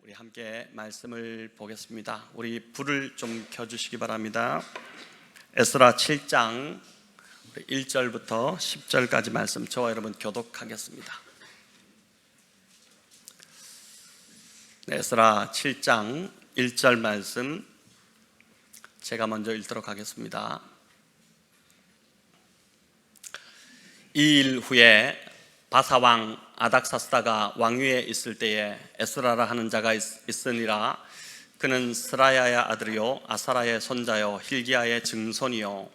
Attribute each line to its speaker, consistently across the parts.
Speaker 1: 우리 함께 말씀을 보겠습니다. 우리 불을 좀 켜주시기 바랍니다. 에스라 7장 1절부터 10절까지 말씀 저와 여러분 교독하겠습니다. 에스라 7장 1절 말씀 제가 먼저 읽도록 하겠습니다. 이 일 후에 바사왕 아닥사스다가 왕위에 있을 때에 에스라라 하는 자가 있으니라. 그는 스라야의 아들이요 아사라의 손자요 hil기야의 증손이요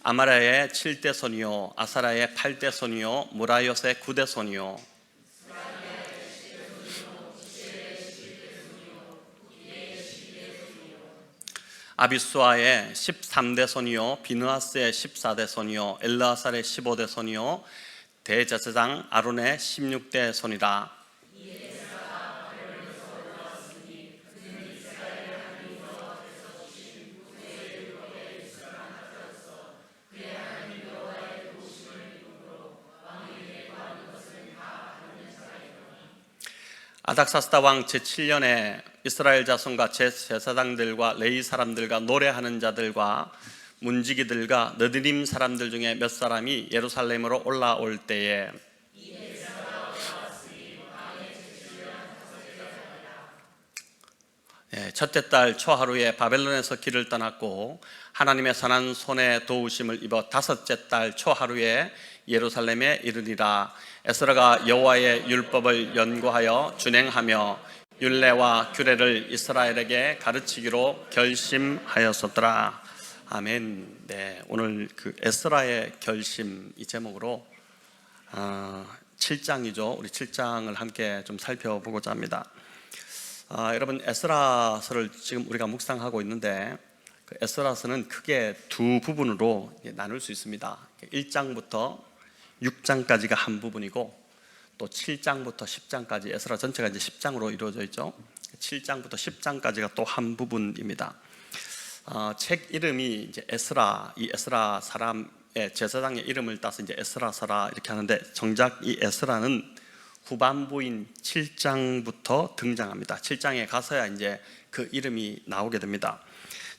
Speaker 1: 아마라의 7대 손이요 아사라의 8대 손이요 무라요의 9대 손이요 아비수아의 13대 손이요 비느하스의 14대 손이요 엘르아살의 15대 손이요 대제사장 아론의 16대 손이라. 아닥사스다 왕 제7년에 이스라엘 자손과 제사장들과 레위 사람들과 노래하는 자들과 문지기들과 느디림 사람들 중에 몇 사람이 예루살렘으로 올라올 때에 첫째 달 초하루에 바벨론에서 길을 떠났고 하나님의 선한 손에 도우심을 입어 다섯째 달 초하루에 예루살렘에 이르니라. 에스라가 여호와의 율법을 연구하여 준행하며 율례와 규례를 이스라엘에게 가르치기로 결심하였었더라. 아멘. 네, 오늘 그 에스라의 결심 이 제목으로 7장이죠. 우리 7장을 함께 좀 살펴보고자 합니다. 여러분 에스라서를 지금 우리가 묵상하고 있는데 그 에스라서는 크게 두 부분으로 나눌 수 있습니다. 1장부터 6장까지가 한 부분이고 또 7장부터 10장까지 에스라 전체가 이제 10장으로 이루어져 있죠. 7장부터 10장까지가 또 한 부분입니다. 책 이름이 이제 에스라, 이 에스라 사람의 제사장의 이름을 따서 이제 에스라서라 이렇게 하는데 정작 이 에스라는 후반부인 7장부터 등장합니다. 7장에 가서야 이제 그 이름이 나오게 됩니다.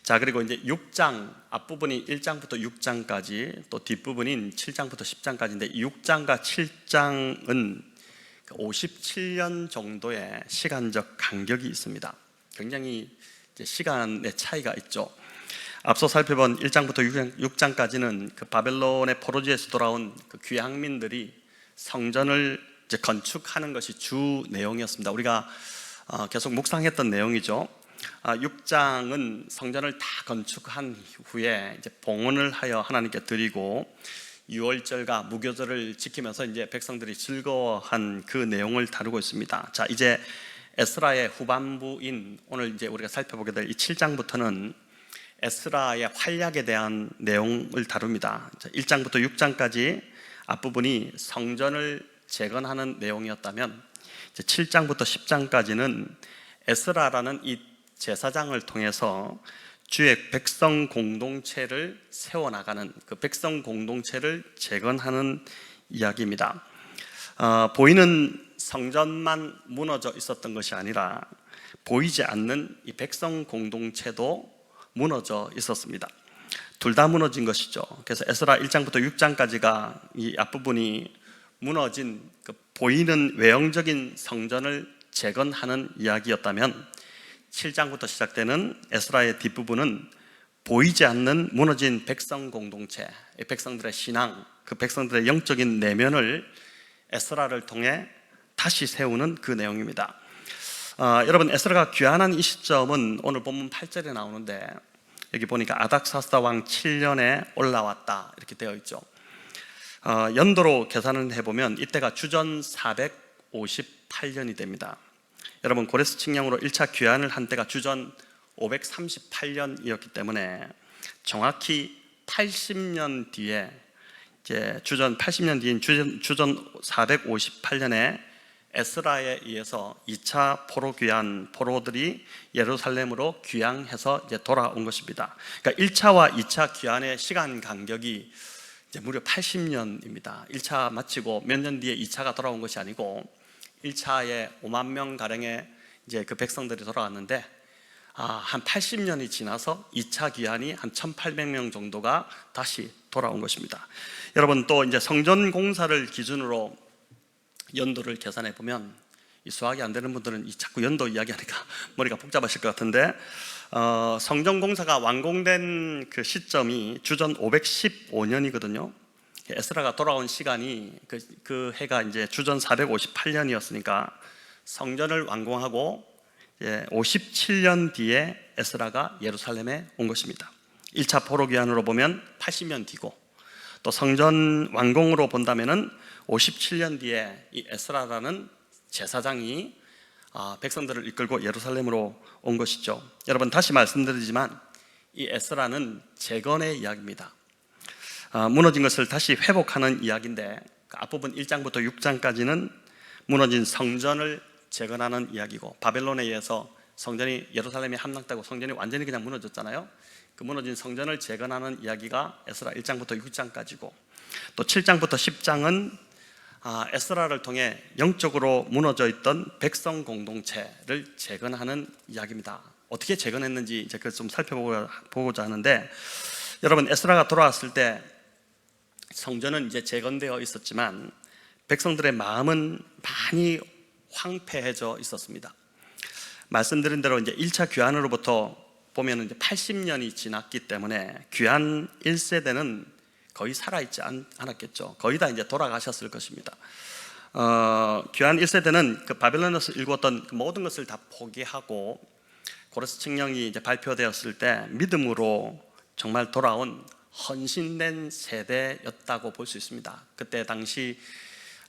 Speaker 1: 자, 그리고 이제 6장 앞부분이 1장부터 6장까지 또 뒷부분인 7장부터 10장까지인데 6장과 7장은 57년 정도의 시간적 간격이 있습니다. 굉장히 이제 시간의 차이가 있죠. 앞서 살펴본 1장부터 6장까지는 그 바벨론의 포로지에서 돌아온 그 귀향민들이 성전을 이제 건축하는 것이 주 내용이었습니다. 우리가 계속 묵상했던 내용이죠. 6장은 성전을 다 건축한 후에 이제 봉헌을 하여 하나님께 드리고 유월절과 무교절을 지키면서 이제 백성들이 즐거워한 그 내용을 다루고 있습니다. 자, 이제 에스라의 후반부인 오늘 이제 우리가 살펴보게 될 이 7장부터는 에스라의 활약에 대한 내용을 다룹니다. 1장부터 6장까지 앞부분이 성전을 재건하는 내용이었다면 7장부터 10장까지는 에스라라는 이 제사장을 통해서 주의 백성 공동체를 세워나가는 그 백성 공동체를 재건하는 이야기입니다. 보이는 성전만 무너져 있었던 것이 아니라 보이지 않는 이 백성 공동체도 무너져 있었습니다. 둘 다 무너진 것이죠. 그래서 에스라 1장부터 6장까지가 이 앞부분이 무너진 그 보이는 외형적인 성전을 재건하는 이야기였다면 7장부터 시작되는 에스라의 뒷부분은 보이지 않는 무너진 백성 공동체, 백성들의 신앙, 그 백성들의 영적인 내면을 에스라를 통해 다시 세우는 그 내용입니다. 여러분 에스라가 귀환한 이 시점은 오늘 본문 8절에 나오는데 여기 보니까 아닥사스다 왕 7년에 올라왔다 이렇게 되어 있죠. 연도로 계산을 해보면 이때가 주전 458년이 됩니다. 여러분 고레스 칙령으로 1차 귀환을 한 때가 주전 538년이었기 때문에 정확히 80년 뒤에 이제 주전 80년 뒤인 주전 458년에 에스라에 의해서 2차 포로 귀환 포로들이 예루살렘으로 귀향해서 이제 돌아온 것입니다. 그러니까 1차와 2차 귀환의 시간 간격이 이제 무려 80년입니다. 1차 마치고 몇 년 뒤에 2차가 돌아온 것이 아니고 1차에 5만 명 가량의 이제 그 백성들이 돌아왔는데 한 80년이 지나서 2차 귀환이 한 1,800명 정도가 다시 돌아온 것입니다. 여러분, 또 이제 성전 공사를 기준으로 연도를 계산해 보면, 이 수학이 안 되는 분들은 자꾸 연도 이야기하니까 머리가 복잡하실 것 같은데, 성전 공사가 완공된 그 시점이 주전 515년이거든요. 에스라가 돌아온 시간이 그 해가 이제 주전 458년이었으니까 성전을 완공하고 57년 뒤에 에스라가 예루살렘에 온 것입니다. 1차 포로 귀환으로 보면 80년 뒤고, 또 성전 완공으로 본다면은 57년 뒤에 이 에스라라는 제사장이 백성들을 이끌고 예루살렘으로 온 것이죠. 여러분, 다시 말씀드리지만 이 에스라는 재건의 이야기입니다. 무너진 것을 다시 회복하는 이야기인데, 그 앞부분 1장부터 6장까지는 무너진 성전을 재건하는 이야기고, 바벨론에 의해서 성전이, 예루살렘이 함락되고 성전이 완전히 그냥 무너졌잖아요. 그 무너진 성전을 재건하는 이야기가 에스라 1장부터 6장까지고, 또 7장부터 10장은 에스라를 통해 영적으로 무너져 있던 백성 공동체를 재건하는 이야기입니다. 어떻게 재건했는지 이제 그걸 좀 살펴보고자 하는데, 여러분, 에스라가 돌아왔을 때 성전은 이제 재건되어 있었지만 백성들의 마음은 많이 황폐해져 있었습니다. 말씀드린 대로 이제 1차 귀환으로부터 보면 이제 80년이 지났기 때문에 귀환 1세대는 거의 살아있지 않았겠죠. 거의 다 이제 돌아가셨을 것입니다. 귀환 1세대는 그 바벨론에서 일구었던 그 모든 것을 다 포기하고 고레스 칙령이 이제 발표되었을 때 믿음으로 정말 돌아온 헌신된 세대였다고 볼 수 있습니다. 그때 당시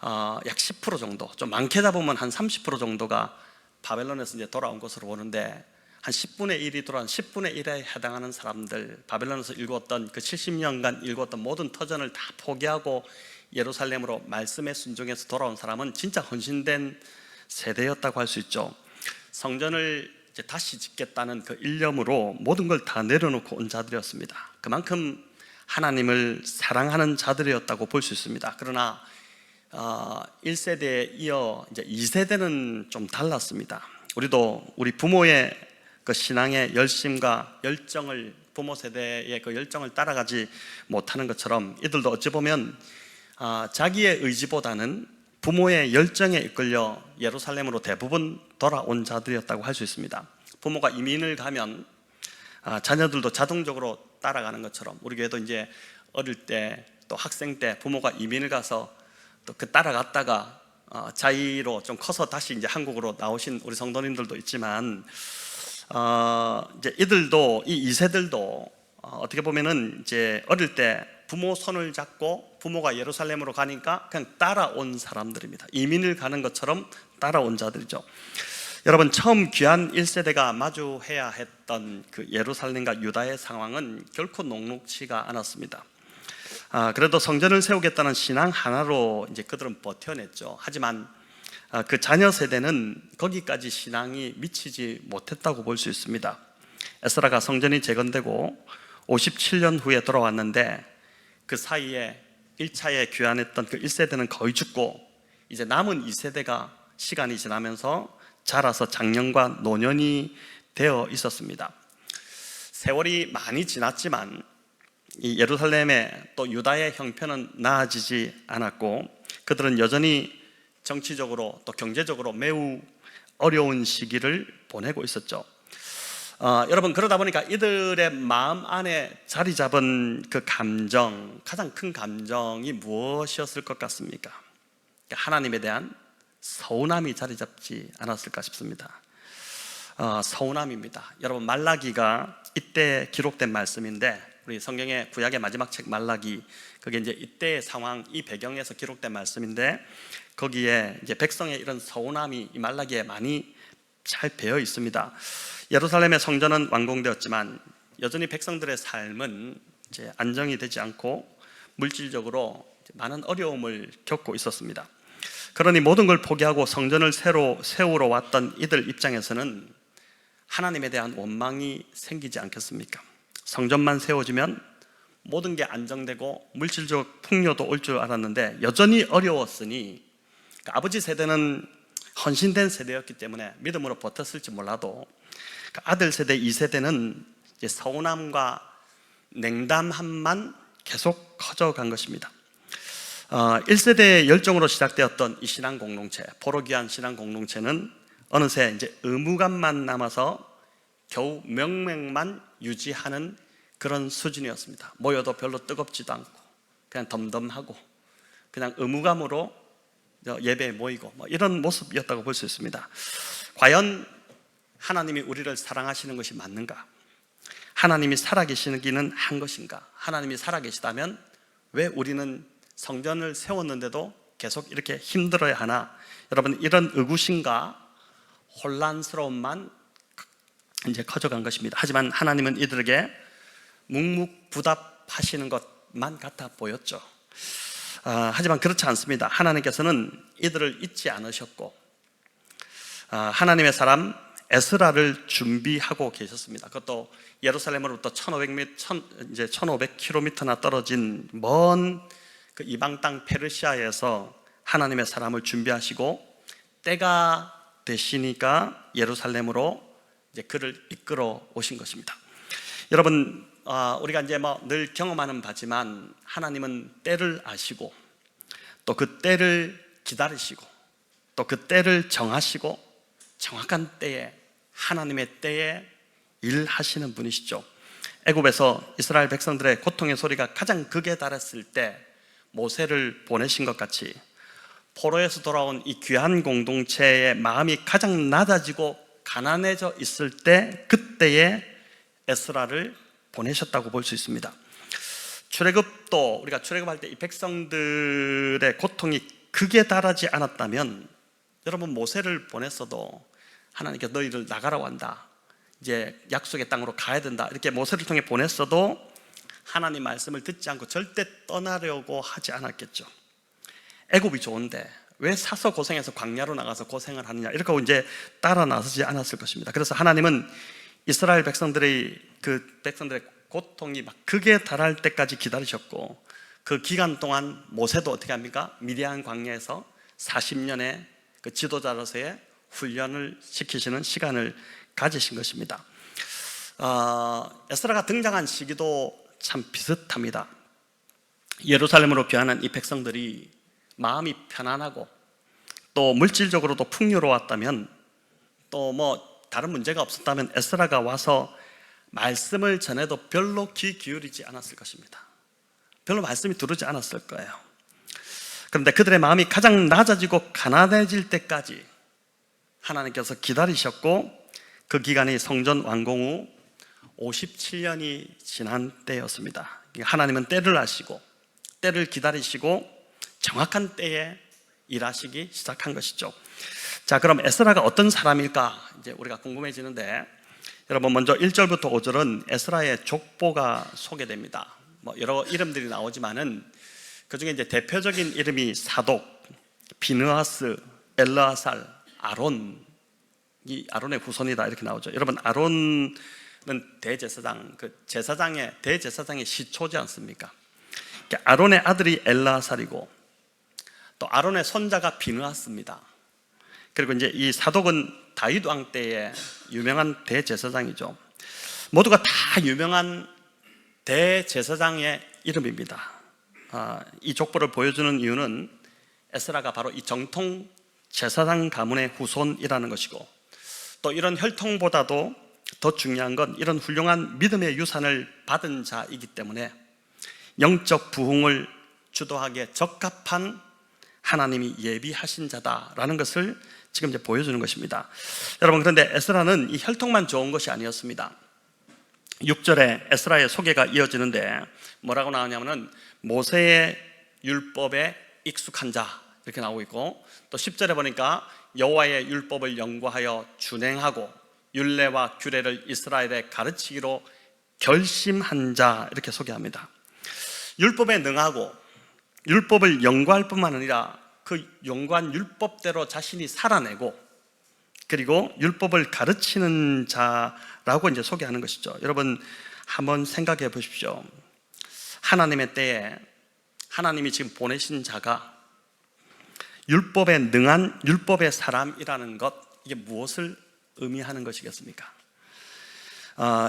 Speaker 1: 약 10% 정도, 좀 많게 잡으면 한 30% 정도가 바벨론에서 이제 돌아온 것으로 보는데, 한 10분의 1이 돌아온 10분의 1에 해당하는 사람들, 바벨론에서 일구었던 그 70년간 일구었던 모든 터전을 다 포기하고 예루살렘으로 말씀에 순종해서 돌아온 사람은 진짜 헌신된 세대였다고 할 수 있죠. 성전을 이제 다시 짓겠다는 그 일념으로 모든 걸 다 내려놓고 온 자들이었습니다. 그만큼 하나님을 사랑하는 자들이었다고 볼 수 있습니다. 그러나 1세대에 이어 이제 2세대는 좀 달랐습니다. 우리도 우리 부모의 그 신앙의 열심과 열정을, 부모 세대의 그 열정을 따라가지 못하는 것처럼 이들도 어찌 보면 자기의 의지보다는 부모의 열정에 이끌려 예루살렘으로 대부분 돌아온 자들이었다고 할 수 있습니다. 부모가 이민을 가면 자녀들도 자동적으로 따라가는 것처럼, 우리 교회도 이제 어릴 때 또 학생 때 부모가 이민을 가서 또 그 따라갔다가 자의로 좀 커서 다시 이제 한국으로 나오신 우리 성도님들도 있지만, 이제 이들도, 이 2세들도 어떻게 보면은 이제 어릴 때 부모 손을 잡고 부모가 예루살렘으로 가니까 그냥 따라온 사람들입니다. 이민을 가는 것처럼 따라온 자들이죠. 여러분, 처음 귀한 1세대가 마주해야 했던 그 예루살렘과 유다의 상황은 결코 녹록치가 않았습니다. 그래도 성전을 세우겠다는 신앙 하나로 이제 그들은 버텨냈죠. 하지만 그 자녀 세대는 거기까지 신앙이 미치지 못했다고 볼 수 있습니다. 에스라가 성전이 재건되고 57년 후에 돌아왔는데, 그 사이에 1차에 귀환했던 그 1세대는 거의 죽고 이제 남은 2세대가 시간이 지나면서 자라서 장년과 노년이 되어 있었습니다. 세월이 많이 지났지만 이 예루살렘의 또 유다의 형편은 나아지지 않았고, 그들은 여전히 정치적으로 또 경제적으로 매우 어려운 시기를 보내고 있었죠. 여러분, 그러다 보니까 이들의 마음 안에 자리 잡은 그 감정, 가장 큰 감정이 무엇이었을 것 같습니까? 하나님에 대한 서운함이 자리 잡지 않았을까 싶습니다. 서운함입니다. 여러분, 말라기가 이때 기록된 말씀인데, 우리 성경의 구약의 마지막 책 말라기, 그게 이제 이때의 상황, 이 배경에서 기록된 말씀인데, 거기에 이제 백성의 이런 서운함이 이 말라기에 많이 잘 배어 있습니다. 예루살렘의 성전은 완공되었지만 여전히 백성들의 삶은 이제 안정이 되지 않고 물질적으로 많은 어려움을 겪고 있었습니다. 그러니 모든 걸 포기하고 성전을 새로 세우러 왔던 이들 입장에서는 하나님에 대한 원망이 생기지 않겠습니까? 성전만 세워지면 모든 게 안정되고 물질적 풍요도 올 줄 알았는데 여전히 어려웠으니 아버지 세대는 헌신된 세대였기 때문에 믿음으로 버텼을지 몰라도 아들 세대 2세대는 이제 서운함과 냉담함만 계속 커져간 것입니다. 1세대의 열정으로 시작되었던 이 신앙 공동체, 포로기한 신앙 공동체는 어느새 이제 의무감만 남아서 겨우 명맥만 유지하는 그런 수준이었습니다. 모여도 별로 뜨겁지도 않고 그냥 덤덤하고 그냥 의무감으로 예배에 모이고 이런 모습이었다고 볼 수 있습니다. 과연 하나님이 우리를 사랑하시는 것이 맞는가? 하나님이 살아계시기는 한 것인가? 하나님이 살아계시다면 왜 우리는 성전을 세웠는데도 계속 이렇게 힘들어야 하나? 여러분, 이런 의구심과 혼란스러움만 이제 커져간 것입니다. 하지만 하나님은 이들에게 묵묵부답하시는 것만 같아 보였죠. 하지만 그렇지 않습니다. 하나님께서는 이들을 잊지 않으셨고 하나님의 사람 에스라를 준비하고 계셨습니다. 그것도 예루살렘으로부터 1500km나 떨어진 먼 그 이방 땅 페르시아에서 하나님의 사람을 준비하시고 때가 되시니까 예루살렘으로 이제 그를 이끌어 오신 것입니다. 여러분, 우리가 이제 늘 경험하는 바지만 하나님은 때를 아시고 또 그 때를 기다리시고 또 그 때를 정하시고 정확한 때에 하나님의 때에 일하시는 분이시죠. 애굽에서 이스라엘 백성들의 고통의 소리가 가장 극에 달했을 때 모세를 보내신 것 같이 포로에서 돌아온 이 귀한 공동체의 마음이 가장 낮아지고 가난해져 있을 때 그때에 에스라를 보내셨다고 볼 수 있습니다. 출애굽도 우리가 출애굽할 때 이 백성들의 고통이 극에 달하지 않았다면 여러분 모세를 보냈어도 하나님께 너희를 나가라고 한다, 이제 약속의 땅으로 가야 된다 이렇게 모세를 통해 보냈어도 하나님 말씀을 듣지 않고 절대 떠나려고 하지 않았겠죠. 애굽이 좋은데 왜 사서 고생해서 광야로 나가서 고생을 하느냐 이렇게 하고 이제 따라 나서지 않았을 것입니다. 그래서 하나님은 이스라엘 백성들의 고통이 막 극에 달할 때까지 기다리셨고 그 기간 동안 모세도 어떻게 합니까? 미디안 광야에서 40년의 그 지도자로서의 훈련을 시키시는 시간을 가지신 것입니다. 에스라가 등장한 시기도 참 비슷합니다. 예루살렘으로 귀환한 이 백성들이 마음이 편안하고 또 물질적으로도 풍요로웠다면 또 다른 문제가 없었다면 에스라가 와서 말씀을 전해도 별로 귀 기울이지 않았을 것입니다. 별로 말씀이 들어오지 않았을 거예요. 그런데 그들의 마음이 가장 낮아지고 가난해질 때까지 하나님께서 기다리셨고 그 기간이 성전 완공 후 57년이 지난 때였습니다. 하나님은 때를 아시고 때를 기다리시고 정확한 때에 일하시기 시작한 것이죠. 자, 그럼 에스라가 어떤 사람일까 이제 우리가 궁금해지는데, 여러분 먼저 1절부터 5절은 에스라의 족보가 소개됩니다. 여러 이름들이 나오지만은 그 중에 이제 대표적인 이름이 사독, 비느하스, 엘르아살, 아론, 이 아론의 후손이다 이렇게 나오죠. 여러분 아론은 대제사장, 그 제사장의 대제사장의 시초지 않습니까? 아론의 아들이 엘르아살이고 또 아론의 손자가 비느하스입니다. 그리고 이제 이 사독은 다윗 왕 때의 유명한 대제사장이죠. 모두가 다 유명한 대제사장의 이름입니다. 이 족보를 보여주는 이유는 에스라가 바로 이 정통 제사장 가문의 후손이라는 것이고 또 이런 혈통보다도 더 중요한 건 이런 훌륭한 믿음의 유산을 받은 자이기 때문에 영적 부흥을 주도하기에 적합한 하나님이 예비하신 자다라는 것을 지금 이제 보여주는 것입니다. 여러분, 그런데 에스라는 이 혈통만 좋은 것이 아니었습니다. 6절에 에스라의 소개가 이어지는데 뭐라고 나오냐면은 모세의 율법에 익숙한 자 이렇게 나오고 있고, 또 10절에 보니까 여호와의 율법을 연구하여 준행하고 율례와 규례를 이스라엘에 가르치기로 결심한 자 이렇게 소개합니다. 율법에 능하고 율법을 연구할 뿐만 아니라 그 연구한 율법대로 자신이 살아내고 그리고 율법을 가르치는 자라고 이제 소개하는 것이죠. 여러분 한번 생각해 보십시오. 하나님의 때에 하나님이 지금 보내신 자가 율법에 능한 율법의 사람이라는 것, 이게 무엇을 의미하는 것이겠습니까?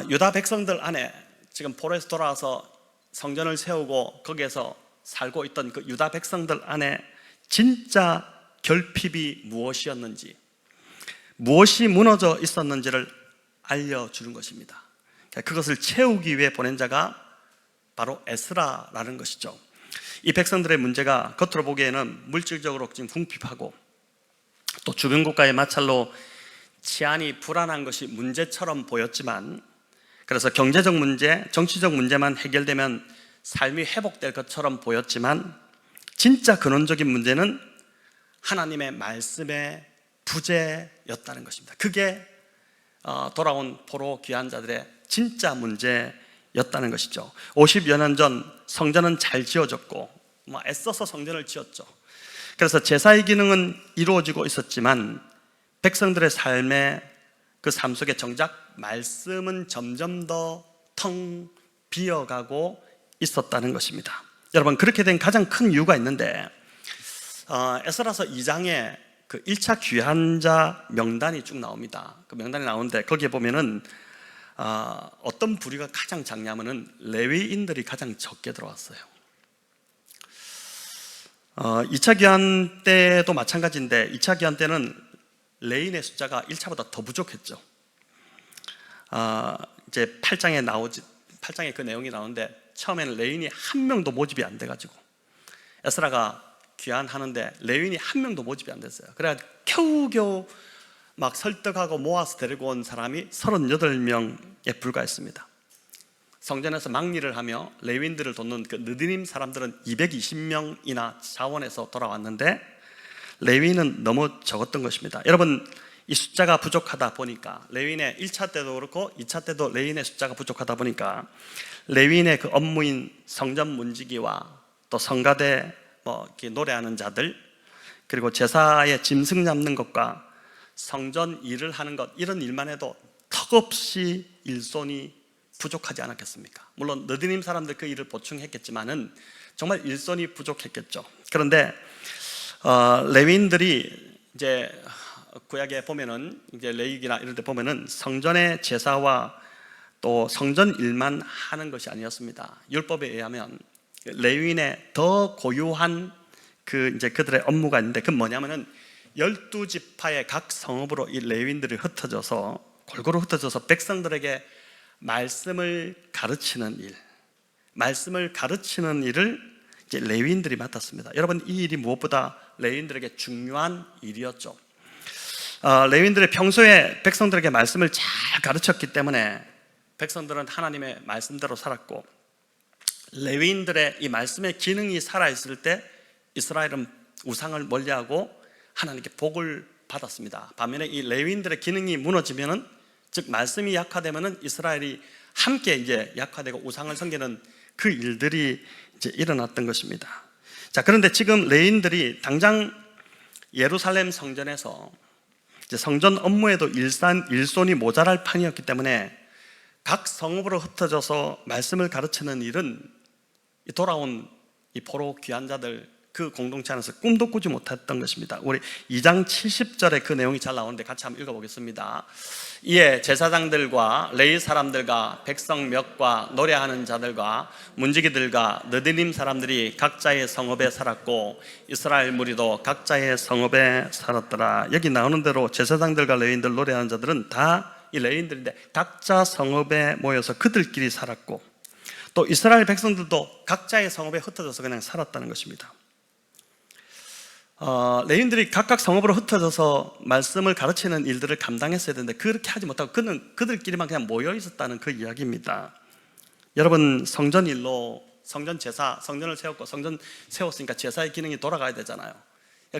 Speaker 1: 유다 백성들 안에 지금 포로에서 돌아와서 성전을 세우고 거기에서 살고 있던 그 유다 백성들 안에 진짜 결핍이 무엇이었는지, 무엇이 무너져 있었는지를 알려주는 것입니다. 그것을 채우기 위해 보낸 자가 바로 에스라라는 것이죠. 이 백성들의 문제가 겉으로 보기에는 물질적으로 지금 궁핍하고 또 주변 국가의 마찰로 치안이 불안한 것이 문제처럼 보였지만, 그래서 경제적 문제, 정치적 문제만 해결되면 삶이 회복될 것처럼 보였지만, 진짜 근원적인 문제는 하나님의 말씀의 부재였다는 것입니다. 그게 돌아온 포로 귀한 자들의 진짜 문제였다는 것이죠. 50여 년 전 성전은 잘 지어졌고 애써서 성전을 지었죠. 그래서 제사의 기능은 이루어지고 있었지만 백성들의 삶의 그 삶 속에 정작 말씀은 점점 더 텅 비어가고 있었다는 것입니다. 여러분, 그렇게 된 가장 큰 이유가 있는데, 에스라서 2장에 그 1차 귀환자 명단이 쭉 나옵니다. 그 명단이 나오는데 거기에 보면은 어떤 부류가 가장 작냐면은 레위인들이 가장 적게 들어왔어요. 2차 귀환 때도 마찬가지인데 2차 귀환 때는 레위인의 숫자가 1차보다 더 부족했죠. 이제 8장에 그 내용이 나오는데 처음에는 레위인이 한 명도 모집이 안 돼가지고 에스라가 귀환하는데 레위인이 한 명도 모집이 안 됐어요. 그래서 겨우겨우 막 설득하고 모아서 데리고 온 사람이 38명에 불과했습니다. 성전에서 막리를 하며 레위인들을 돕는 그 느디님 사람들은 220명이나 자원해서 돌아왔는데 레위인은 너무 적었던 것입니다. 여러분, 이 숫자가 부족하다 보니까 레위인의 1차 때도 그렇고 2차 때도 레위인의 숫자가 부족하다 보니까 레위인의 그 업무인 성전 문지기와 또 성가대 이렇게 노래하는 자들, 그리고 제사의 짐승 잡는 것과 성전 일을 하는 것, 이런 일만 해도 턱없이 일손이 부족하지 않았겠습니까? 물론 느디님 사람들 그 일을 보충했겠지만은 정말 일손이 부족했겠죠. 그런데 레위인들이 이제 구약에 보면은 이제 레위기나 이런 데 보면은 성전의 제사와 또 성전 일만 하는 것이 아니었습니다. 율법에 의하면 레위인의 더 고유한 이제 그들의 업무가 있는데, 그건 뭐냐면은 12지파의 각 성읍으로 이 레위인들이 골고루 흩어져서 백성들에게 말씀을 가르치는 일, 말씀을 가르치는 일을 이제 레위인들이 맡았습니다. 여러분, 이 일이 무엇보다 레위인들에게 중요한 일이었죠. 레위인들이 평소에 백성들에게 말씀을 잘 가르쳤기 때문에 백성들은 하나님의 말씀대로 살았고, 레위인들의 이 말씀의 기능이 살아있을 때 이스라엘은 우상을 멀리하고 하나님께 복을 받았습니다. 반면에 이 레위인들의 기능이 무너지면은, 즉 말씀이 약화되면은 이스라엘이 함께 이제 약화되고 우상을 섬기는 그 일들이 이제 일어났던 것입니다. 자, 그런데 지금 레위인들이 당장 예루살렘 성전에서 이제 성전 업무에도 일손이 모자랄 판이었기 때문에 각 성읍으로 흩어져서 말씀을 가르치는 일은 돌아온 이 포로 귀한 자들 그 공동체 안에서 꿈도 꾸지 못했던 것입니다. 우리 2장 70절에 그 내용이 잘 나오는데 같이 한번 읽어보겠습니다. 이에 제사장들과 레위 사람들과 백성 몇과 노래하는 자들과 문지기들과 느디님 사람들이 각자의 성읍에 살았고 이스라엘 무리도 각자의 성읍에 살았더라. 여기 나오는 대로 제사장들과 레위인들, 노래하는 자들은 다 이 레위인들인데 각자 성읍에 모여서 그들끼리 살았고, 또 이스라엘 백성들도 각자의 성읍에 흩어져서 그냥 살았다는 것입니다. 레위인들이 각각 성읍으로 흩어져서 말씀을 가르치는 일들을 감당했어야 되는데 그렇게 하지 못하고 그들끼리만 그냥 모여 있었다는 그 이야기입니다. 여러분, 성전 일로 성전 제사, 성전을 세웠고 성전 세웠으니까 제사의 기능이 돌아가야 되잖아요.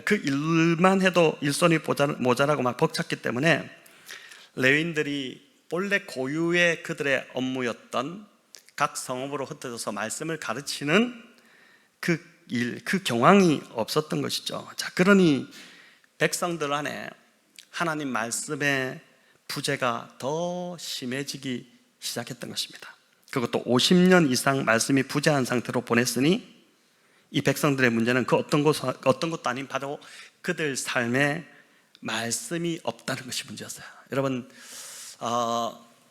Speaker 1: 그 일만 해도 일손이 모자라고 막 벅찼기 때문에 레위인들이 본래 고유의 그들의 업무였던 각 성읍으로 흩어져서 말씀을 가르치는 그 경황이 없었던 것이죠. 자, 그러니 백성들 안에 하나님 말씀의 부재가 더 심해지기 시작했던 것입니다. 그것도 50년 이상 말씀이 부재한 상태로 보냈으니 이 백성들의 문제는 그 어떤 것도 아닌 바로 그들 삶에 말씀이 없다는 것이 문제였어요. 여러분,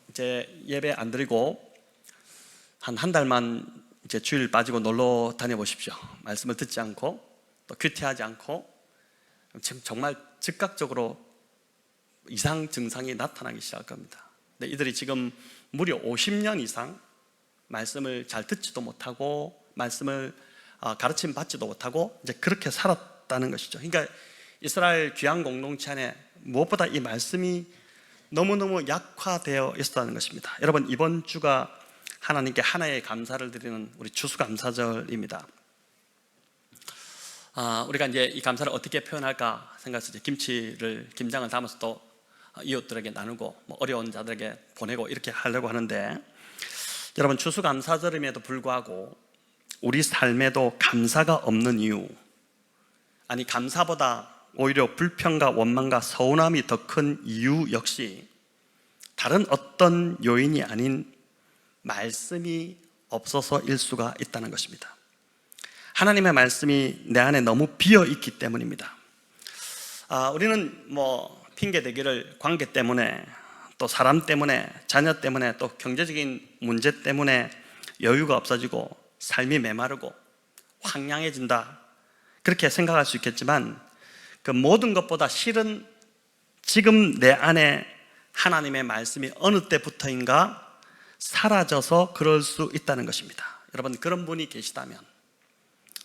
Speaker 1: 이제 예배 안 드리고 한 달만 이제 주일 빠지고 놀러 다녀보십시오. 말씀을 듣지 않고 또 큐티하지 않고 지금 정말 즉각적으로 이상 증상이 나타나기 시작할 겁니다. 근데 이들이 지금 무려 50년 이상 말씀을 잘 듣지도 못하고 말씀을 가르침 받지도 못하고 이제 그렇게 살았다는 것이죠. 그러니까 이스라엘 귀한 공동체 안에 무엇보다 이 말씀이 너무너무 약화되어 있었다는 것입니다. 여러분, 이번 주가 하나님께 하나의 감사를 드리는 우리 추수감사절입니다. 우리가 이제 이 감사를 어떻게 표현할까 생각해서 이제 김장을 담아서 또 이웃들에게 나누고 어려운 자들에게 보내고 이렇게 하려고 하는데, 여러분, 추수감사절임에도 불구하고 우리 삶에도 감사가 없는 이유, 아니 감사보다 오히려 불평과 원망과 서운함이 더 큰 이유 역시 다른 어떤 요인이 아닌 말씀이 없어서일 수가 있다는 것입니다. 하나님의 말씀이 내 안에 너무 비어있기 때문입니다. 우리는 핑계대기를 관계 때문에, 또 사람 때문에, 자녀 때문에, 또 경제적인 문제 때문에 여유가 없어지고 삶이 메마르고 황량해진다, 그렇게 생각할 수 있겠지만 그 모든 것보다 실은 지금 내 안에 하나님의 말씀이 어느 때부터인가 사라져서 그럴 수 있다는 것입니다. 여러분, 그런 분이 계시다면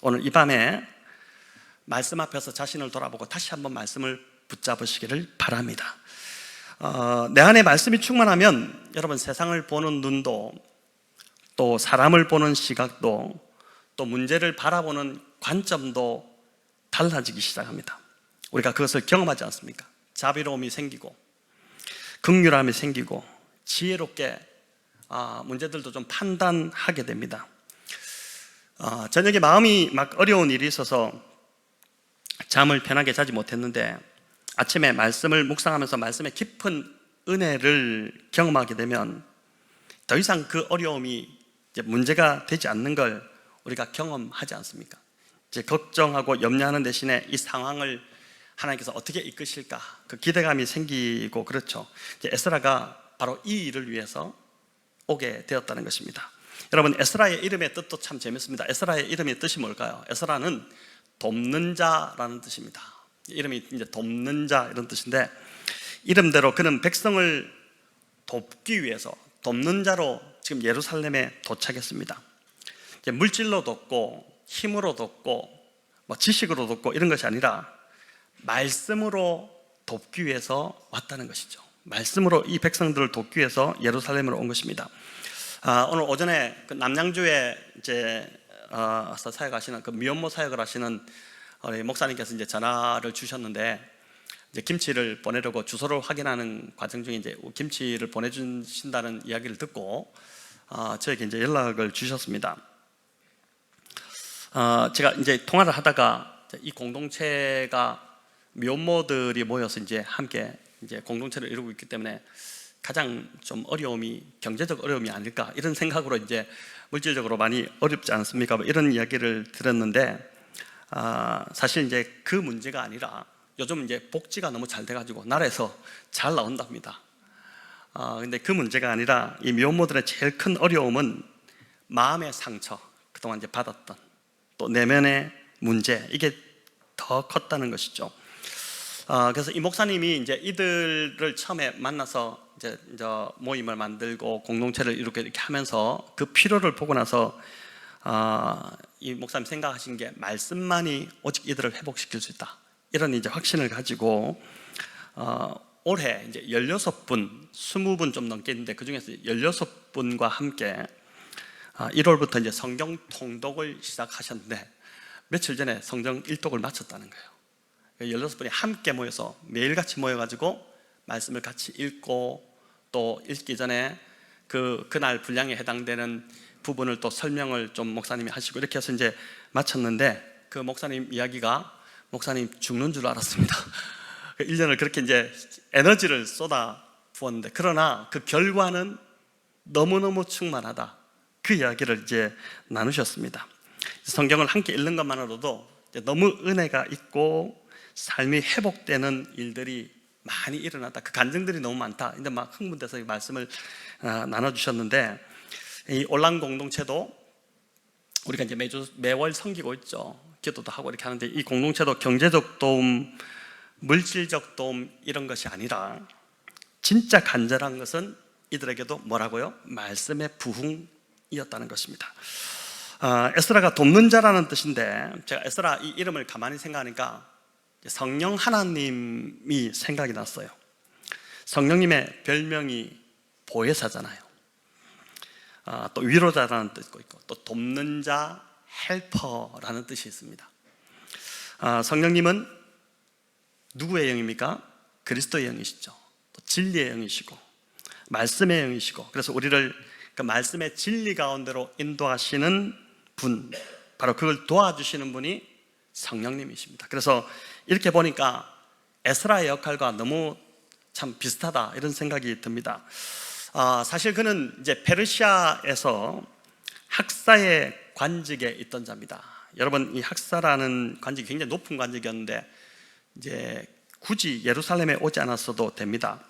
Speaker 1: 오늘 이 밤에 말씀 앞에서 자신을 돌아보고 다시 한번 말씀을 붙잡으시기를 바랍니다. 내 안에 말씀이 충만하면 여러분, 세상을 보는 눈도, 또 사람을 보는 시각도, 또 문제를 바라보는 관점도 달라지기 시작합니다. 우리가 그것을 경험하지 않습니까? 자비로움이 생기고 긍휼함이 생기고 지혜롭게 문제들도 좀 판단하게 됩니다. 저녁에 마음이 막 어려운 일이 있어서 잠을 편하게 자지 못했는데 아침에 말씀을 묵상하면서 말씀의 깊은 은혜를 경험하게 되면 더 이상 그 어려움이 이제 문제가 되지 않는 걸 우리가 경험하지 않습니까? 이제 걱정하고 염려하는 대신에 이 상황을 하나님께서 어떻게 이끄실까, 그 기대감이 생기고 그렇죠. 이제 에스라가 바로 이 일을 위해서 오게 되었다는 것입니다. 여러분, 에스라의 이름의 뜻도 참 재밌습니다. 에스라의 이름의 뜻이 뭘까요? 에스라는 돕는 자라는 뜻입니다. 이름이 이제 돕는 자 이런 뜻인데, 이름대로 그는 백성을 돕기 위해서 돕는 자로 지금 예루살렘에 도착했습니다. 이제 물질로 돕고 힘으로 돕고 지식으로 돕고 이런 것이 아니라 말씀으로 돕기 위해서 왔다는 것이죠. 말씀으로 이 백성들을 돕기 위해서 예루살렘으로 온 것입니다. 오늘 오전에 그 남양주에 이제 사역하시는 그 미혼모 사역을 하시는 우리 목사님께서 이제 전화를 주셨는데, 이제 김치를 보내려고 주소를 확인하는 과정 중에 이제 김치를 보내주신다는 이야기를 듣고 저에게 이제 연락을 주셨습니다. 제가 이제 통화를 하다가 이 공동체가 미혼모들이 모여서 이제 함께 이제 공동체를 이루고 있기 때문에 가장 좀 경제적 어려움이 아닐까 이런 생각으로, 이제 물질적으로 많이 어렵지 않습니까? 이런 이야기를 들었는데, 사실 이제 그 문제가 아니라 요즘 이제 복지가 너무 잘 돼가지고 나라에서 잘 나온답니다. 근데 그 문제가 아니라 이 미혼모들의 제일 큰 어려움은 마음의 상처, 그동안 이제 받았던 또 내면의 문제, 이게 더 컸다는 것이죠. 그래서 이 목사님이 이제 이들을 처음에 만나서 이제 모임을 만들고 공동체를 이렇게 하면서 그 필요를 보고 나서 이 목사님 생각하신 게 말씀만이 오직 이들을 회복시킬 수 있다, 이런 이제 확신을 가지고 올해 이제 16분, 20분 좀 넘게 있는데 그 중에서 16분과 함께 1월부터 이제 성경 통독을 시작하셨는데 며칠 전에 성경 일독을 마쳤다는 거예요. 16분이 함께 모여서 매일같이 모여가지고 말씀을 같이 읽고, 또 읽기 전에 그날 분량에 해당되는 부분을 또 설명을 좀 목사님이 하시고 이렇게 해서 이제 마쳤는데, 그 목사님 이야기가 목사님 죽는 줄 알았습니다. 1년을 그렇게 이제 에너지를 쏟아 부었는데, 그러나 그 결과는 너무너무 충만하다, 그 이야기를 이제 나누셨습니다. 성경을 함께 읽는 것만으로도 너무 은혜가 있고 삶이 회복되는 일들이 많이 일어났다. 그 간증들이 너무 많다. 근데 막 흥분돼서 이 말씀을 나눠주셨는데, 이 온라인 공동체도 우리가 이제 매월 섬기고 있죠. 기도도 하고 이렇게 하는데, 이 공동체도 경제적 도움, 물질적 도움 이런 것이 아니라 진짜 간절한 것은 이들에게도 뭐라고요? 말씀의 부흥이었다는 것입니다. 에스라가 돕는 자라는 뜻인데, 제가 에스라 이 이름을 가만히 생각하니까 성령 하나님이 생각이 났어요. 성령님의 별명이 보혜사잖아요. 또 위로자라는 뜻도 있고, 또 돕는 자, 헬퍼라는 뜻이 있습니다. 성령님은 누구의 영입니까? 그리스도의 영이시죠. 또 진리의 영이시고 말씀의 영이시고, 그래서 우리를 그 말씀의 진리 가운데로 인도하시는 분, 바로 그걸 도와주시는 분이 성령님이십니다. 그래서 이렇게 보니까 에스라의 역할과 너무 참 비슷하다 이런 생각이 듭니다. 사실 그는 이제 페르시아에서 학사의 관직에 있던 자입니다. 여러분, 이 학사라는 관직이 굉장히 높은 관직이었는데 이제 굳이 예루살렘에 오지 않았어도 됩니다.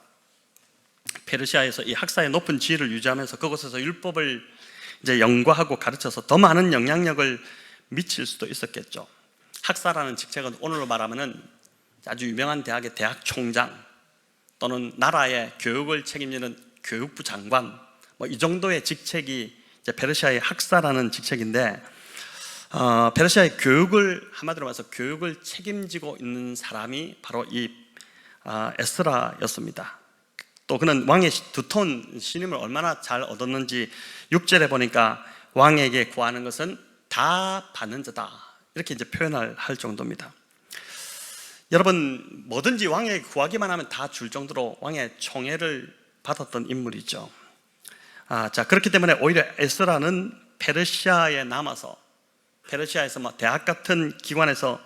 Speaker 1: 페르시아에서 이 학사의 높은 지위를 유지하면서 그곳에서 율법을 이제 연구하고 가르쳐서 더 많은 영향력을 미칠 수도 있었겠죠. 학사라는 직책은 오늘로 말하면은 아주 유명한 대학의 대학 총장 또는 나라의 교육을 책임지는 교육부 장관, 뭐 이 정도의 직책이 이제 페르시아의 학사라는 직책인데, 페르시아의 교육을, 한마디로 말해서 교육을 책임지고 있는 사람이 바로 이 에스라였습니다. 또 그는 왕의 두터운 신임을 얼마나 잘 얻었는지 6절에 보니까 왕에게 구하는 것은 다 받는 자다, 이렇게 이제 표현을 할 정도입니다. 여러분, 뭐든지 왕에게 구하기만 하면 다 줄 정도로 왕의 총애를 받았던 인물이죠. 자, 그렇기 때문에 오히려 에스라는 페르시아에 남아서 페르시아에서 뭐 대학 같은 기관에서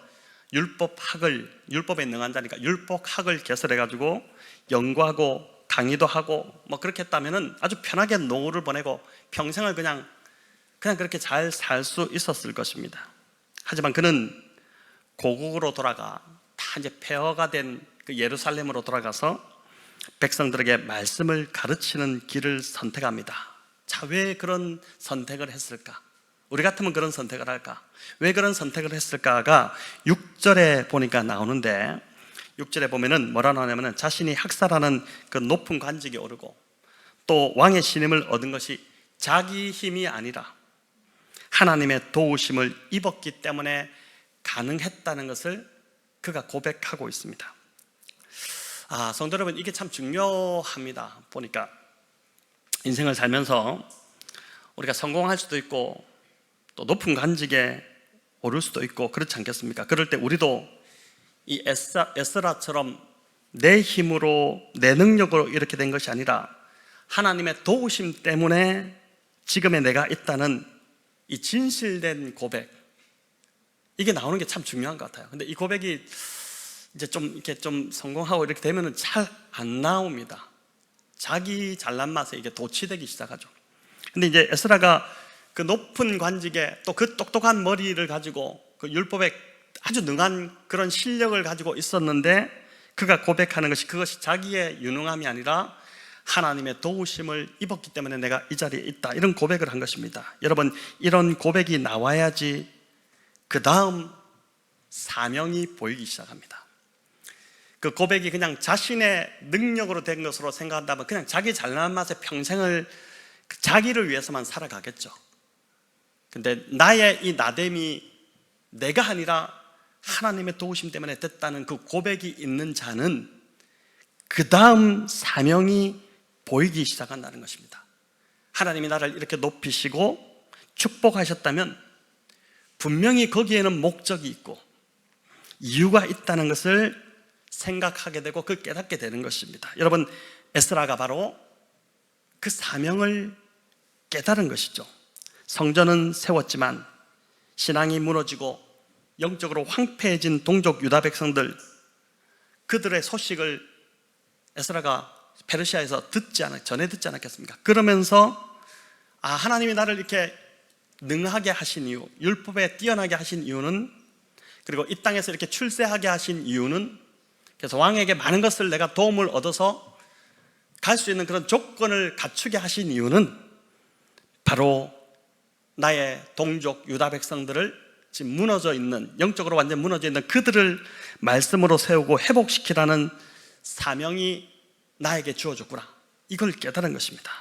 Speaker 1: 율법에 능한 자니까 율법학을 개설해가지고 연구하고 강의도 하고 뭐 그렇게 했다면은 아주 편하게 노후를 보내고 평생을 그냥 그렇게 잘 살 수 있었을 것입니다. 하지만 그는 고국으로 돌아가 다 이제 폐허가 된 그 예루살렘으로 돌아가서 백성들에게 말씀을 가르치는 길을 선택합니다. 자, 왜 그런 선택을 했을까? 우리 같으면 그런 선택을 할까? 왜 그런 선택을 했을까가 6절에 보니까 나오는데, 6절에 보면은 뭐라 나오냐면은 자신이 학사라는 그 높은 관직에 오르고 또 왕의 신임을 얻은 것이 자기 힘이 아니라 하나님의 도우심을 입었기 때문에 가능했다는 것을 그가 고백하고 있습니다. 성도 여러분, 이게 참 중요합니다. 보니까 인생을 살면서 우리가 성공할 수도 있고 또 높은 관직에 오를 수도 있고 그렇지 않겠습니까? 그럴 때 우리도 이 에스라처럼 내 힘으로 내 능력으로 이렇게 된 것이 아니라 하나님의 도우심 때문에 지금의 내가 있다는 이 진실된 고백, 이게 나오는 게 참 중요한 것 같아요. 근데 이 고백이 이제 좀 이렇게 좀 성공하고 이렇게 되면은 잘 안 나옵니다. 자기 잘난 맛에 이게 도취되기 시작하죠. 근데 이제 에스라가 그 높은 관직에 또 그 똑똑한 머리를 가지고 그 율법에 아주 능한 그런 실력을 가지고 있었는데, 그가 고백하는 것이 그것이 자기의 유능함이 아니라 하나님의 도우심을 입었기 때문에 내가 이 자리에 있다, 이런 고백을 한 것입니다. 여러분, 이런 고백이 나와야지 그 다음 사명이 보이기 시작합니다. 그 고백이 그냥 자신의 능력으로 된 것으로 생각한다면 그냥 자기 잘난 맛에 평생을 자기를 위해서만 살아가겠죠. 근데 나의 이 나됨이 내가 아니라 하나님의 도우심 때문에 됐다는 그 고백이 있는 자는 그 다음 사명이 보이기 시작한다는 것입니다. 하나님이 나를 이렇게 높이시고 축복하셨다면 분명히 거기에는 목적이 있고 이유가 있다는 것을 생각하게 되고 그 깨닫게 되는 것입니다. 여러분, 에스라가 바로 그 사명을 깨달은 것이죠. 성전은 세웠지만 신앙이 무너지고 영적으로 황폐해진 동족 유다 백성들, 그들의 소식을 에스라가 페르시아에서 전해 듣지 않았겠습니까? 그러면서 하나님이 나를 이렇게 능하게 하신 이유, 율법에 뛰어나게 하신 이유는, 그리고 이 땅에서 이렇게 출세하게 하신 이유는, 그래서 왕에게 많은 것을 내가 도움을 얻어서 갈 수 있는 그런 조건을 갖추게 하신 이유는 바로 나의 동족 유다 백성들을 지금 무너져 있는, 영적으로 완전 무너져 있는 그들을 말씀으로 세우고 회복시키라는 사명이 나에게 주어졌구나, 이걸 깨달은 것입니다.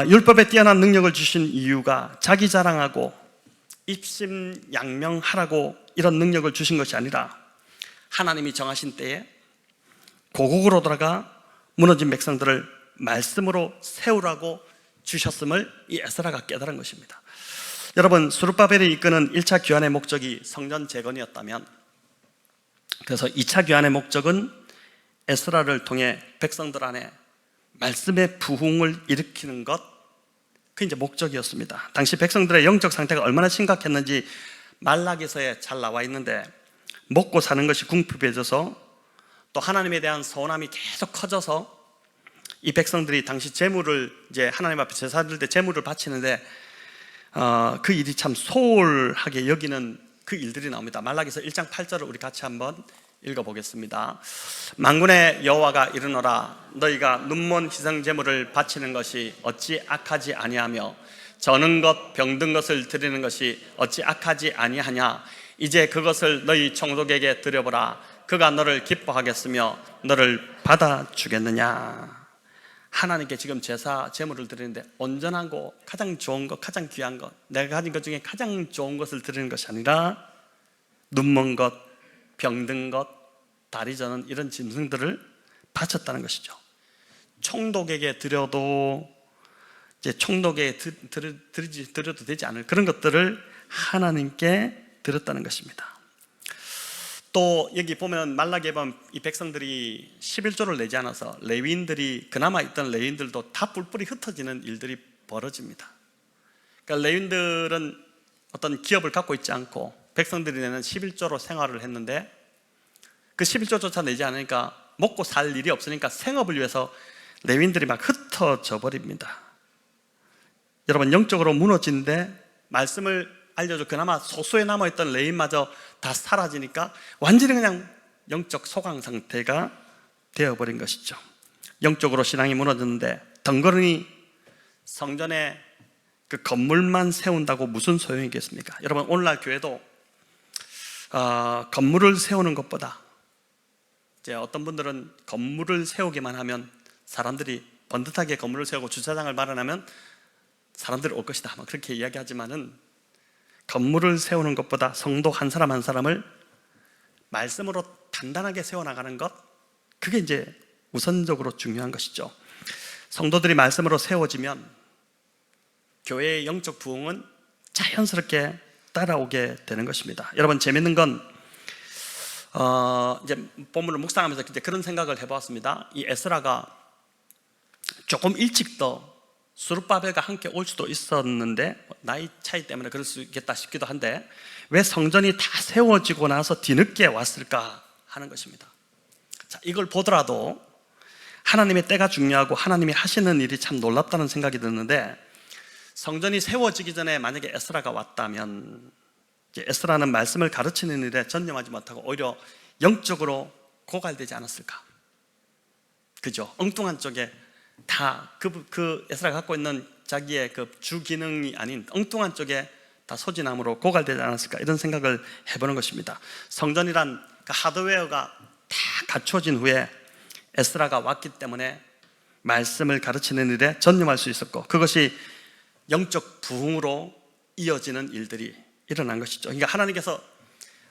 Speaker 1: 율법에 뛰어난 능력을 주신 이유가 자기 자랑하고 입심양명하라고 이런 능력을 주신 것이 아니라 하나님이 정하신 때에 고국으로 돌아가 무너진 백성들을 말씀으로 세우라고 주셨음을 이 에스라가 깨달은 것입니다. 여러분, 스룹바벨이 이끄는 1차 귀환의 목적이 성전 재건이었다면, 그래서 2차 귀환의 목적은 에스라를 통해 백성들 안에 말씀의 부흥을 일으키는 것, 그 이제 목적이었습니다. 당시 백성들의 영적 상태가 얼마나 심각했는지 말라기서에 잘 나와 있는데, 먹고 사는 것이 궁핍해져서 또 하나님에 대한 서운함이 계속 커져서 이 백성들이 당시 제물을 이제 하나님 앞에 제사 드릴 때 제물을 바치는데 그 일이 참 소홀하게 여기는 그 일들이 나옵니다. 말라기서 1장 8절을 우리 같이 한번 읽어보겠습니다. 만군의 여호와가 이르노라, 너희가 눈먼 희생 제물을 바치는 것이 어찌 악하지 아니하며 저는 것 병든 것을 드리는 것이 어찌 악하지 아니하냐. 이제 그것을 너희 총독에게 드려보라. 그가 너를 기뻐하겠으며 너를 받아주겠느냐. 하나님께 지금 제사 제물을 드리는데 온전하고 가장 좋은 것, 가장 귀한 것, 내가 가진 것 중에 가장 좋은 것을 드리는 것이 아니라 눈먼 것, 병든 것, 다리 저는 이런 짐승들을 바쳤다는 것이죠. 총독에게 드려도 이제 총독에게 드려도 되지 않을 그런 것들을 하나님께 드렸다는 것입니다. 또 여기 보면 말라기에 보면 이 백성들이 11조를 내지 않아서 레위인들이, 그나마 있던 레위인들도 다 뿔뿔이 흩어지는 일들이 벌어집니다. 그러니까 레위인들은 어떤 기업을 갖고 있지 않고 백성들이 내는 11조로 생활을 했는데, 그 11조조차 내지 않으니까 먹고 살 일이 없으니까 생업을 위해서 레위인들이 막 흩어져 버립니다. 여러분, 영적으로 무너진데 말씀을 알려줘 그나마 소수에 남아있던 레위인마저 다 사라지니까 완전히 그냥 영적 소강 상태가 되어버린 것이죠. 영적으로 신앙이 무너졌는데 덩그러니 성전에 그 건물만 세운다고 무슨 소용이겠습니까? 여러분, 오늘날 교회도 건물을 세우는 것보다, 이제 어떤 분들은 건물을 세우기만 하면 사람들이 번듯하게 건물을 세우고 주차장을 마련하면 사람들이 올 것이다, 막 그렇게 이야기하지만은 건물을 세우는 것보다 성도 한 사람 한 사람을 말씀으로 단단하게 세워나가는 것, 그게 이제 우선적으로 중요한 것이죠. 성도들이 말씀으로 세워지면 교회의 영적 부흥은 자연스럽게 따라오게 되는 것입니다. 여러분, 재밌는 건 이제 본문을 묵상하면서 이제 그런 생각을 해보았습니다. 이 에스라가 조금 일찍 더 스룹바벨과 함께 올 수도 있었는데, 나이 차이 때문에 그럴 수 있겠다 싶기도 한데, 왜 성전이 다 세워지고 나서 뒤늦게 왔을까 하는 것입니다. 자, 이걸 보더라도 하나님의 때가 중요하고 하나님이 하시는 일이 참 놀랍다는 생각이 드는데, 성전이 세워지기 전에 만약에 에스라가 왔다면 에스라는 말씀을 가르치는 일에 전념하지 못하고 오히려 영적으로 고갈되지 않았을까? 그죠? 엉뚱한 쪽에 다 그 에스라가 갖고 있는 자기의 그 주 기능이 아닌 엉뚱한 쪽에 다 소진함으로 고갈되지 않았을까, 이런 생각을 해보는 것입니다. 성전이란 그 하드웨어가 다 갖춰진 후에 에스라가 왔기 때문에 말씀을 가르치는 일에 전념할 수 있었고, 그것이 영적 부흥으로 이어지는 일들이 일어난 것이죠. 그러니까 하나님께서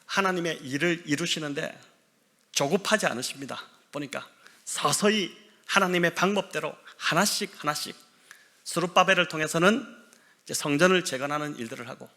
Speaker 1: 하나님의 일을 이루시는데 조급하지 않으십니다. 보니까 서서히 하나님의 방법대로 하나씩 스룹바벨을 통해서는 이제 성전을 재건하는 일들을 하고,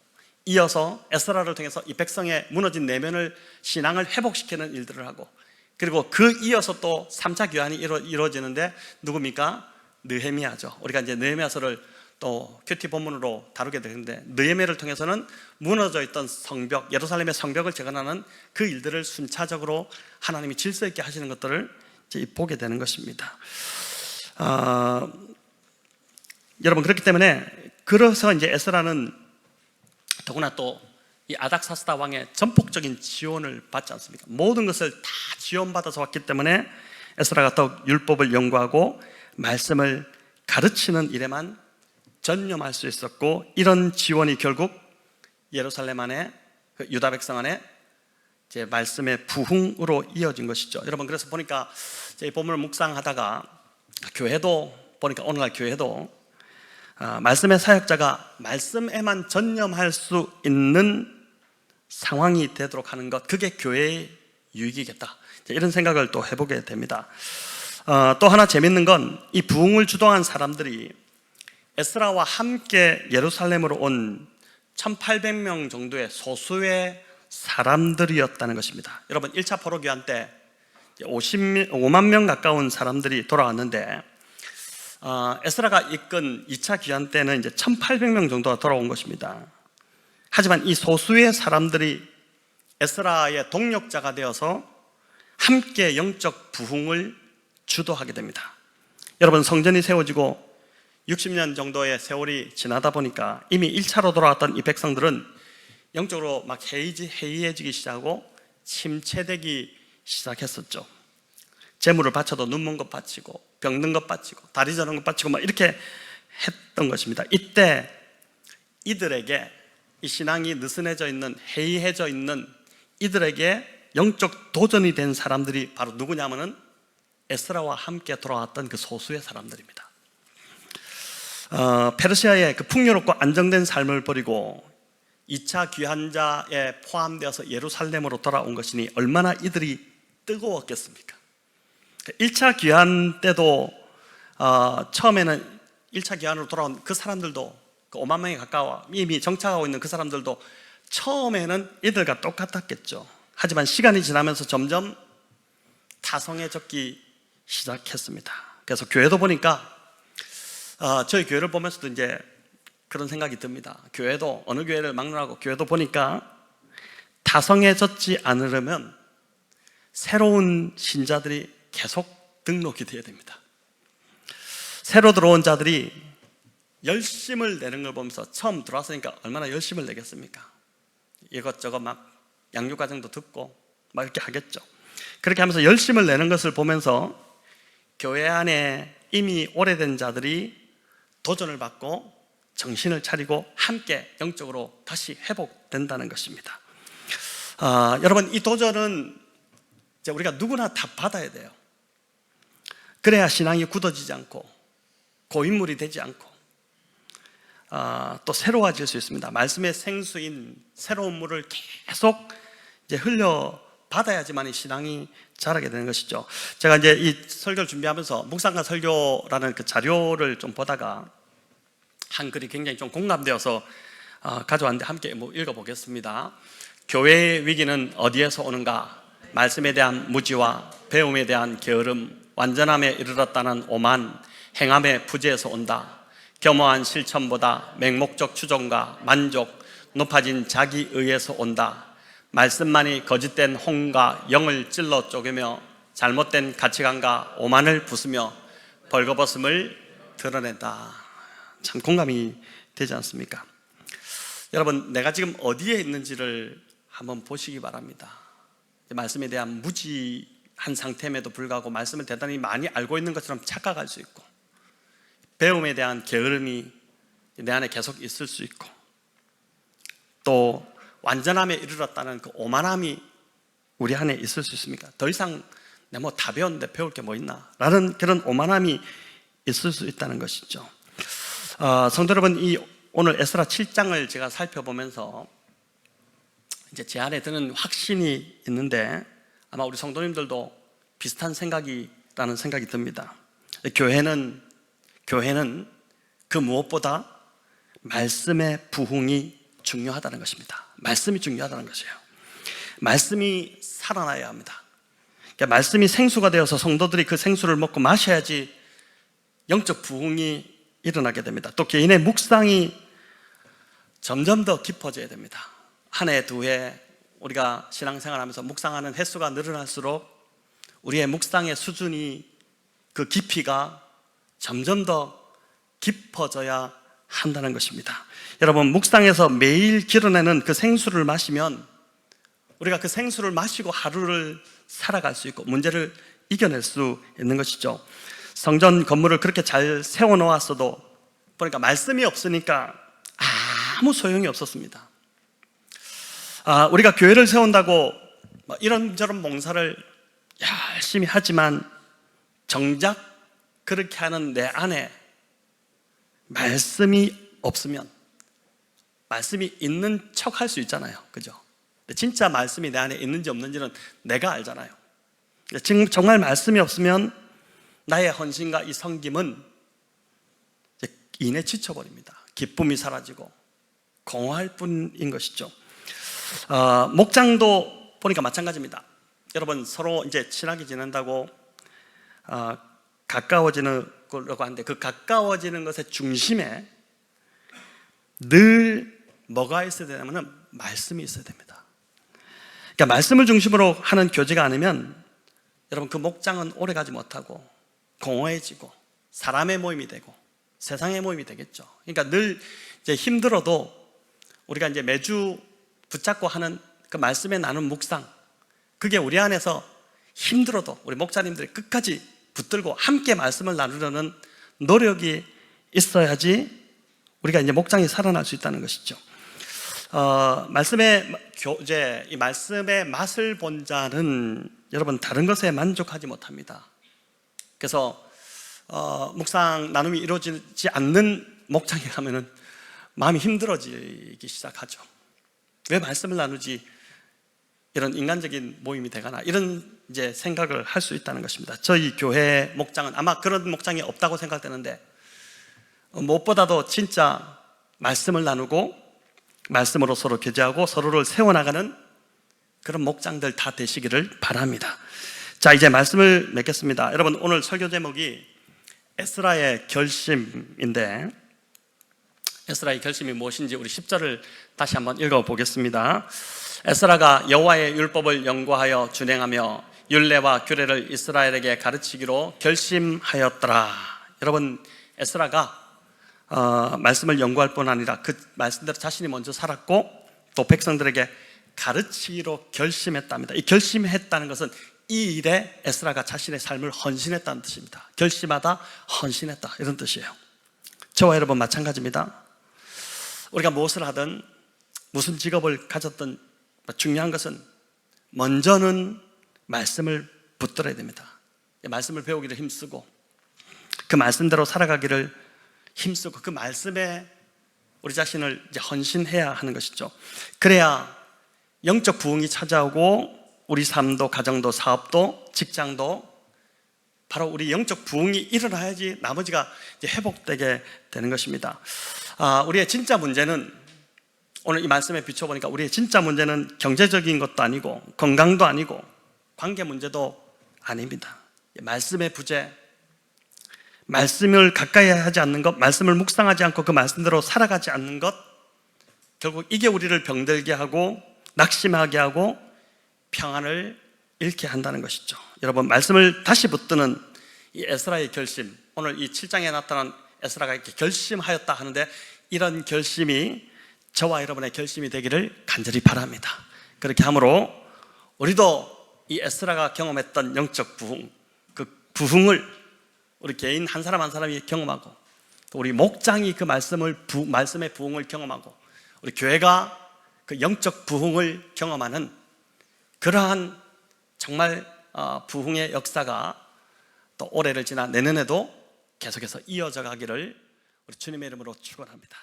Speaker 1: 이어서 에스라를 통해서 이 백성의 무너진 내면을, 신앙을 회복시키는 일들을 하고, 그리고 그 이어서 또 3차 교환이 이루어지는데 누굽니까? 느헤미야죠. 우리가 이제 느헤미야서를 또 큐티 본문으로 다루게 되는데, 느헤미야를 통해서는 무너져 있던 성벽, 예루살렘의 성벽을 재건하는 그 일들을 순차적으로 하나님이 질서 있게 하시는 것들을 이제 보게 되는 것입니다. 여러분, 그렇기 때문에 그래서 이제 에스라는 더구나 또 이 아닥사스다 왕의 전폭적인 지원을 받지 않습니까? 모든 것을 다 지원받아서 왔기 때문에 에스라가 더욱 율법을 연구하고 말씀을 가르치는 일에만 전념할 수 있었고, 이런 지원이 결국 예루살렘 안에, 유다 백성 안에 이제 말씀의 부흥으로 이어진 것이죠. 여러분, 그래서 보니까 이 본문을 묵상하다가 교회도 보니까 오늘날 교회도 말씀의 사역자가 말씀에만 전념할 수 있는 상황이 되도록 하는 것, 그게 교회의 유익이겠다, 이런 생각을 또 해보게 됩니다. 또 하나 재밌는 건 이 부흥을 주도한 사람들이 에스라와 함께 예루살렘으로 온 1800명 정도의 소수의 사람들이었다는 것입니다. 여러분, 1차 포로기한 때 5만 명 가까운 사람들이 돌아왔는데 에스라가 이끈 2차 귀환 때는 이제 1800명 정도가 돌아온 것입니다. 하지만 이 소수의 사람들이 에스라의 동력자가 되어서 함께 영적 부흥을 주도하게 됩니다. 여러분, 성전이 세워지고 60년 정도의 세월이 지나다 보니까 이미 1차로 돌아왔던 이 백성들은 영적으로 막 해이해지기 시작하고 침체되기 시작했었죠. 재물을 바쳐도 눈먼 것 바치고 병든 것 바치고 다리 저는 것 바치고 막 이렇게 했던 것입니다. 이때 이들에게, 이 신앙이 느슨해져 있는, 해이해져 있는 이들에게 영적 도전이 된 사람들이 바로 누구냐면은 에스라와 함께 돌아왔던 그 소수의 사람들입니다. 페르시아의 그 풍요롭고 안정된 삶을 버리고 2차 귀환자에 포함되어서 예루살렘으로 돌아온 것이니 얼마나 이들이 뜨거웠겠습니까? 1차 귀환 때도 처음에는 1차 귀환으로 돌아온 그 사람들도, 그 5만 명에 가까워 이미 정착하고 있는 그 사람들도 처음에는 이들과 똑같았겠죠. 하지만 시간이 지나면서 점점 타성해졌기 시작했습니다. 그래서 교회도 보니까 저희 교회를 보면서도 이제 그런 생각이 듭니다. 교회도, 어느 교회를 막론하고 교회도 보니까 타성해졌지 않으려면 새로운 신자들이 계속 등록이 되어야 됩니다. 새로 들어온 자들이 열심을 내는 걸 보면서, 처음 들어왔으니까 얼마나 열심을 내겠습니까? 이것저것 막 양육과정도 듣고 막 이렇게 하겠죠. 그렇게 하면서 열심을 내는 것을 보면서 교회 안에 이미 오래된 자들이 도전을 받고 정신을 차리고 함께 영적으로 다시 회복된다는 것입니다. 여러분, 이 도전은 이제 우리가 누구나 다 받아야 돼요. 그래야 신앙이 굳어지지 않고 고인물이 되지 않고 또 새로워질 수 있습니다. 말씀의 생수인 새로운 물을 계속 이제 흘려 받아야지만 이 신앙이 자라게 되는 것이죠. 제가 이제 이 설교를 준비하면서 묵상과 설교라는 그 자료를 좀 보다가 한 글이 굉장히 좀 공감되어서 가져왔는데 함께 읽어보겠습니다. 교회의 위기는 어디에서 오는가? 말씀에 대한 무지와 배움에 대한 게으름, 완전함에 이르렀다는 오만, 행함의 부재에서 온다. 겸허한 실천보다 맹목적 추종과 만족, 높아진 자기의에서 온다. 말씀만이 거짓된 홍과 영을 찔러 쪼개며 잘못된 가치관과 오만을 부수며 벌거벗음을 드러낸다. 참 공감이 되지 않습니까? 여러분, 내가 지금 어디에 있는지를 한번 보시기 바랍니다. 말씀에 대한 무지한 상태임에도 불구하고 말씀을 대단히 많이 알고 있는 것처럼 착각할 수 있고, 배움에 대한 게으름이 내 안에 계속 있을 수 있고, 또 완전함에 이르렀다는 그 오만함이 우리 안에 있을 수 있습니까? 더 이상 내가 뭐 다 배웠는데 배울 게 뭐 있나? 라는 그런 오만함이 있을 수 있다는 것이죠. 성도 여러분, 이 오늘 에스라 7장을 제가 살펴보면서 이제 제 안에 드는 확신이 있는데, 아마 우리 성도님들도 비슷한 생각이라는 생각이 듭니다. 교회는 그 무엇보다 말씀의 부흥이 중요하다는 것입니다. 말씀이 중요하다는 것이에요. 말씀이 살아나야 합니다. 그러니까 말씀이 생수가 되어서 성도들이 그 생수를 먹고 마셔야지 영적 부흥이 일어나게 됩니다. 또 개인의 묵상이 점점 더 깊어져야 됩니다. 한 해, 두 해 우리가 신앙생활하면서 묵상하는 횟수가 늘어날수록 우리의 묵상의 수준이, 그 깊이가 점점 더 깊어져야 한다는 것입니다. 여러분, 묵상에서 매일 길어내는 그 생수를 마시면 우리가 그 생수를 마시고 하루를 살아갈 수 있고 문제를 이겨낼 수 있는 것이죠. 성전 건물을 그렇게 잘 세워놓았어도 보니까 말씀이 없으니까 아무 소용이 없었습니다. 우리가 교회를 세운다고 이런저런 봉사를 열심히 하지만 정작 그렇게 하는 내 안에 말씀이 없으면, 말씀이 있는 척 할 수 있잖아요, 그죠? 근데 진짜 말씀이 내 안에 있는지 없는지는 내가 알잖아요. 지금 정말 말씀이 없으면 나의 헌신과 이 섬김은 이내 지쳐버립니다. 기쁨이 사라지고 공허할 뿐인 것이죠. 목장도 보니까 마찬가지입니다. 여러분, 서로 이제 친하게 지낸다고 가까워지려고 하는데 그 가까워지는 것의 중심에 늘 뭐가 있어야 되냐면 말씀이 있어야 됩니다. 그러니까 말씀을 중심으로 하는 교제가 아니면 여러분, 그 목장은 오래가지 못하고 공허해지고 사람의 모임이 되고 세상의 모임이 되겠죠. 그러니까 늘 이제 힘들어도 우리가 이제 매주 붙잡고 하는 그 말씀에 나눈 묵상, 그게 우리 안에서 힘들어도 우리 목사님들이 끝까지 붙들고 함께 말씀을 나누려는 노력이 있어야지 우리가 이제 목장이 살아날 수 있다는 것이죠. 말씀의 교제, 이 말씀의 맛을 본 자는 여러분 다른 것에 만족하지 못합니다. 그래서 묵상 나눔이 이루어지지 않는 목장에 가면은 마음이 힘들어지기 시작하죠. 왜 말씀을 나누지? 이런 인간적인 모임이 되거나 이런 이제 생각을 할 수 있다는 것입니다. 저희 교회 목장은 아마 그런 목장이 없다고 생각되는데 무엇보다도 진짜 말씀을 나누고 말씀으로 서로 교제하고 서로를 세워나가는 그런 목장들 다 되시기를 바랍니다. 자, 이제 말씀을 맺겠습니다. 여러분, 오늘 설교 제목이 에스라의 결심인데, 에스라의 결심이 무엇인지 우리 10절을 다시 한번 읽어보겠습니다. 에스라가 여호와의 율법을 연구하여 준행하며 율례와 규례를 이스라엘에게 가르치기로 결심하였더라. 여러분, 에스라가 말씀을 연구할 뿐 아니라 그 말씀대로 자신이 먼저 살았고 또 백성들에게 가르치기로 결심했답니다. 이 결심했다는 것은 이 일에 에스라가 자신의 삶을 헌신했다는 뜻입니다. 결심하다, 헌신했다, 이런 뜻이에요. 저와 여러분 마찬가지입니다. 우리가 무엇을 하든 무슨 직업을 가졌든 중요한 것은 먼저는 말씀을 붙들어야 됩니다. 말씀을 배우기를 힘쓰고 그 말씀대로 살아가기를 힘쓰고 그 말씀에 우리 자신을 이제 헌신해야 하는 것이죠. 그래야 영적 부흥이 찾아오고 우리 삶도, 가정도, 사업도, 직장도 바로 우리 영적 부흥이 일어나야지 나머지가 이제 회복되게 되는 것입니다. 우리의 진짜 문제는, 오늘 이 말씀에 비춰보니까 우리의 진짜 문제는 경제적인 것도 아니고 건강도 아니고 관계 문제도 아닙니다. 말씀의 부재, 말씀을 가까이 하지 않는 것, 말씀을 묵상하지 않고 그 말씀대로 살아가지 않는 것, 결국 이게 우리를 병들게 하고 낙심하게 하고 평안을 잃게 한다는 것이죠. 여러분, 말씀을 다시 붙드는 이 에스라의 결심, 오늘 이 7장에 나타난 에스라가 이렇게 결심하였다 하는데 이런 결심이 저와 여러분의 결심이 되기를 간절히 바랍니다. 그렇게 함으로 우리도 이 에스라가 경험했던 영적 부흥, 그 부흥을 우리 개인 한 사람 한 사람이 경험하고 또 우리 목장이 그 말씀의 부흥을 경험하고 우리 교회가 그 영적 부흥을 경험하는 그러한 정말 부흥의 역사가 또 올해를 지나 내년에도 계속해서 이어져 가기를 우리 주님의 이름으로 축원합니다.